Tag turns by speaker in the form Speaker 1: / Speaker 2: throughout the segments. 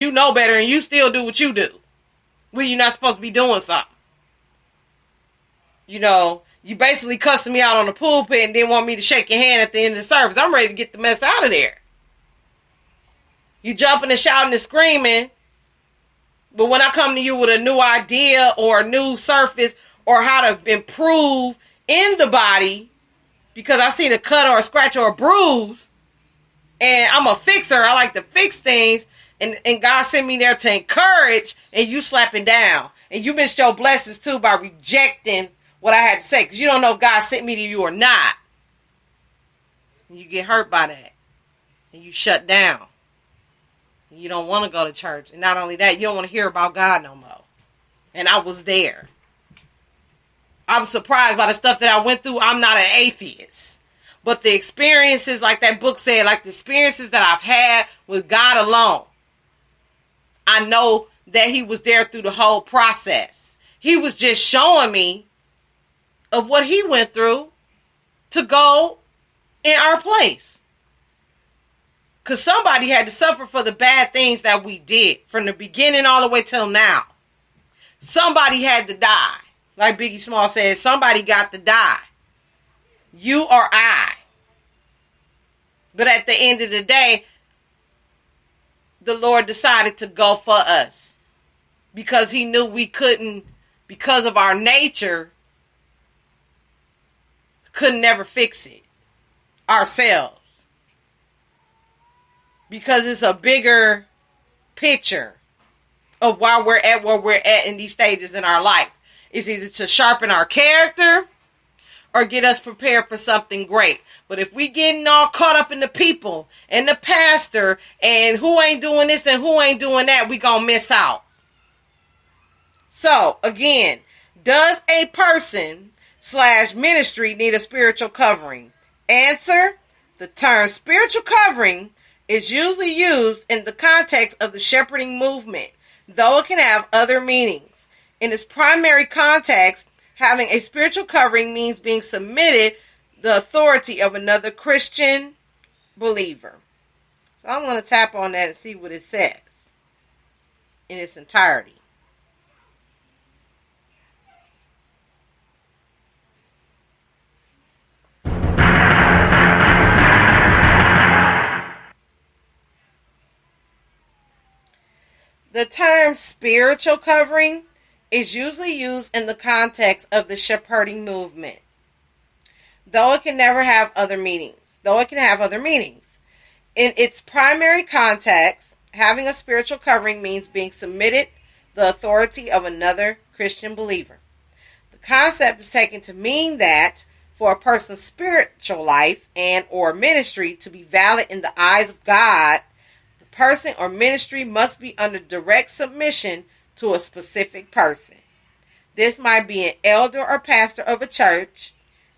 Speaker 1: You know better and you still do what you do when you're not supposed to be doing something. You know, you basically cussing me out on the pulpit and didn't want me to shake your hand at the end of the service. I'm ready to get the mess out of there. You jumping and shouting and screaming, but when I come to you with a new idea or a new surface or how to improve in the body, because I seen a cut or a scratch or a bruise, and I'm a fixer, I like to fix things, and God sent me there to encourage, and you slapping down. And you missed your blessings too by rejecting what I had to say, because you don't know if God sent me to you or not. And you get hurt by that. And you shut down. And you don't want to go to church. And not only that, you don't want to hear about God no more. And I was there. I'm surprised by the stuff that I went through. I'm not an atheist. But the experiences, like that book said, like the experiences that I've had with God alone, I know that he was there through the whole process. He was just showing me of what he went through to go in our place. Because somebody had to suffer for the bad things that we did from the beginning all the way till now. Somebody had to die. Like Biggie Small said, somebody got to die. You or I. But at the end of the day, the Lord decided to go for us. Because he knew we couldn't, because of our nature, could never fix it ourselves. Because it's a bigger picture of why we're at where we're at in these stages in our life. It's either to sharpen our character or get us prepared for something great. But if we getting all caught up in the people and the pastor and who ain't doing this and who ain't doing that, we gonna miss out. So, again, does a person / ministry need a spiritual covering? Answer, the term spiritual covering is usually used in the context of the shepherding movement, though it can have other meanings. In its primary context, having a spiritual covering means being submitted the authority of another Christian believer. So I'm going to tap on that and see what it says in its entirety. The term spiritual covering is usually used in the context of the shepherding movement, though it can have other meanings. In its primary context, having a spiritual covering means being submitted the authority of another Christian believer. The concept is taken to mean that for a person's spiritual life and or ministry to be valid in the eyes of God, person or ministry must be under direct submission to a specific person. This might be an elder or pastor of a church,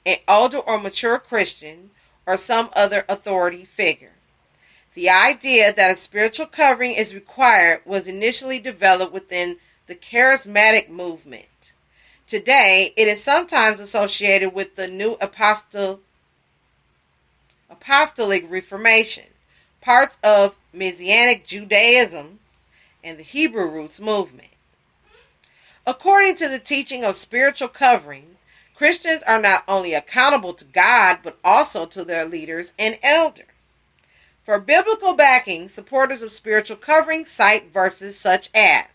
Speaker 1: an older or mature Christian, or some other authority figure. The idea that a spiritual covering is required was initially developed within the charismatic movement. Today, it is sometimes associated with the new apostolic Reformation, parts of Messianic Judaism, and the Hebrew Roots movement. According to the teaching of spiritual covering, Christians are not only accountable to God, but also to their leaders and elders. For biblical backing, supporters of spiritual covering cite verses such as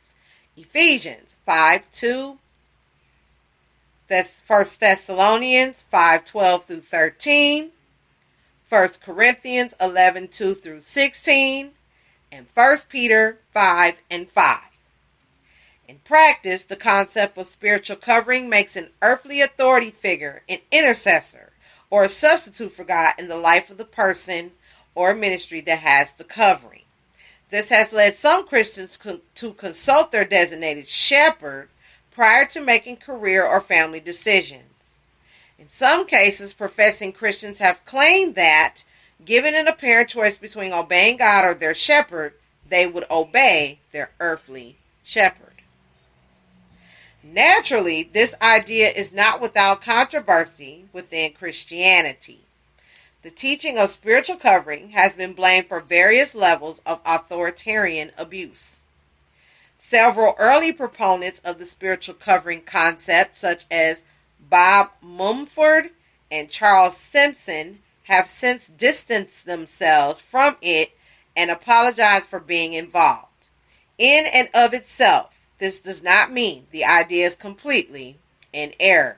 Speaker 1: Ephesians 5:2, 1 Thessalonians 5:12 through 13, 1 Corinthians 11:2 through 16, and 1 Peter 5:5. In practice, the concept of spiritual covering makes an earthly authority figure, an intercessor, or a substitute for God in the life of the person or ministry that has the covering. This has led some Christians to consult their designated shepherd prior to making career or family decisions. In some cases, professing Christians have claimed that, given an apparent choice between obeying God or their shepherd, they would obey their earthly shepherd. Naturally, this idea is not without controversy within Christianity. The teaching of spiritual covering has been blamed for various levels of authoritarian abuse. Several early proponents of the spiritual covering concept, such as Bob Mumford and Charles Simpson, have since distanced themselves from it and apologized for being involved. In and of itself, this does not mean the idea is completely in error.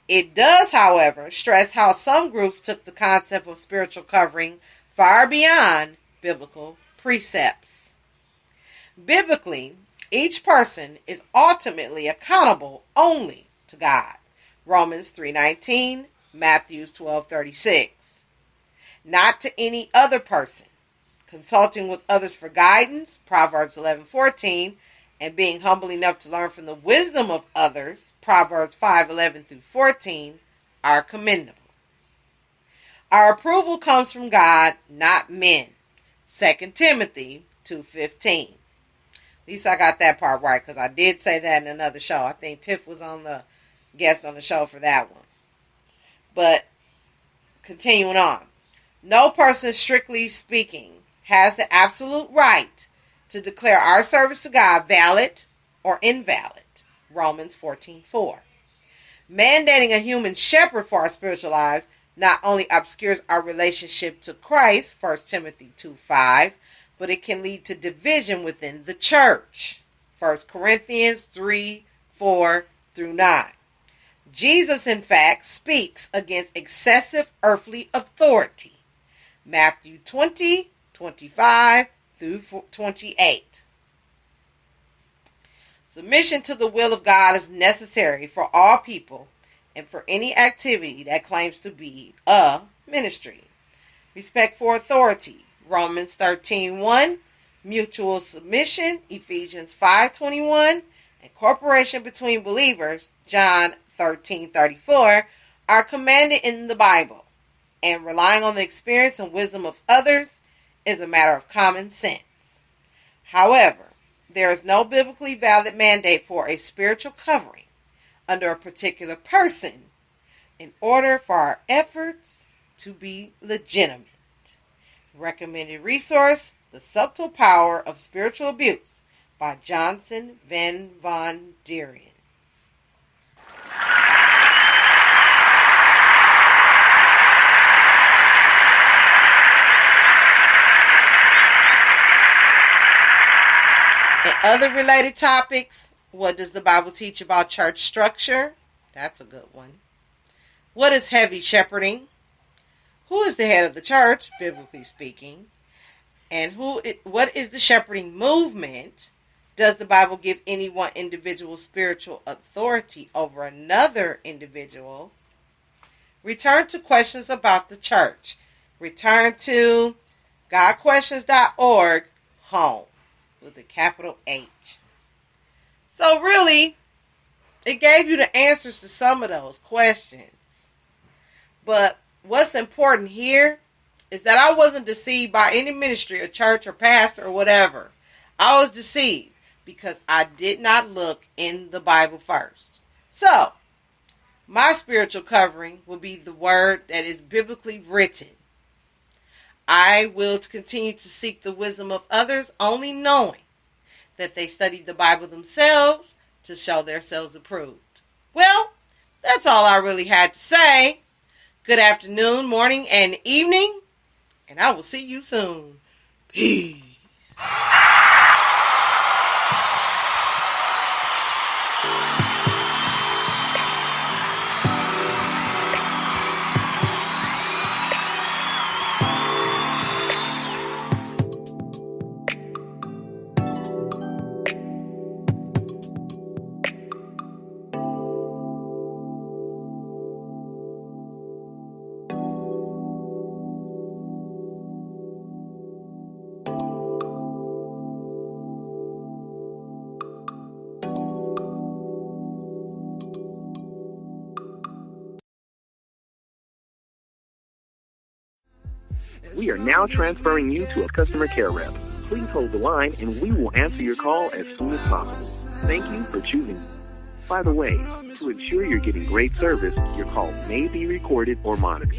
Speaker 1: It does, however, stress how some groups took the concept of spiritual covering far beyond biblical precepts. Biblically, each person is ultimately accountable only to God. Romans 3:19, Matthew 12:36. Not to any other person. Consulting with others for guidance, Proverbs 11:14, and being humble enough to learn from the wisdom of others, Proverbs 5:11-14, are commendable. Our approval comes from God, not men. 2 Timothy 2:15. At least I got that part right, because I did say that in another show. I think Tiff was on the guest on the show for that one. But continuing on. No person, strictly speaking, has the absolute right to declare our service to God valid or invalid. Romans 14:4. Mandating a human shepherd for our spiritual lives not only obscures our relationship to Christ, 1 Timothy 2:5, but it can lead to division within the church. 1 Corinthians 3:4-9. Jesus, in fact, speaks against excessive earthly authority. Matthew 20:25-28. Submission to the will of God is necessary for all people and for any activity that claims to be a ministry. Respect for authority, Romans 13:1, mutual submission, Ephesians 5:21, and cooperation between believers, John 13:34, are commanded in the Bible, and relying on the experience and wisdom of others is a matter of common sense. However, there is no biblically valid mandate for a spiritual covering under a particular person in order for our efforts to be legitimate. Recommended resource, The Subtle Power of Spiritual Abuse by Johnson Van Dieren. And other related topics, what does the Bible teach about church structure? That's a good one. What is heavy shepherding? Who is the head of the church, biblically speaking? And what is the shepherding movement? Does the Bible give any one individual spiritual authority over another individual? Return to questions about the church. Return to godquestions.org, home, with a capital H. So really, it gave you the answers to some of those questions. But what's important here is that I wasn't deceived by any ministry or church or pastor or whatever. I was deceived because I did not look in the Bible first. So, my spiritual covering will be the word that is biblically written. I will continue to seek the wisdom of others, only knowing that they studied the Bible themselves to show themselves approved. Well, that's all I really had to say. Good afternoon, morning, and evening, and I will see you soon. Peace.
Speaker 2: We are now transferring you to a customer care rep. Please hold the line and we will answer your call as soon as possible. Thank you for choosing. By the way, to ensure you're getting great service, your call may be recorded or monitored.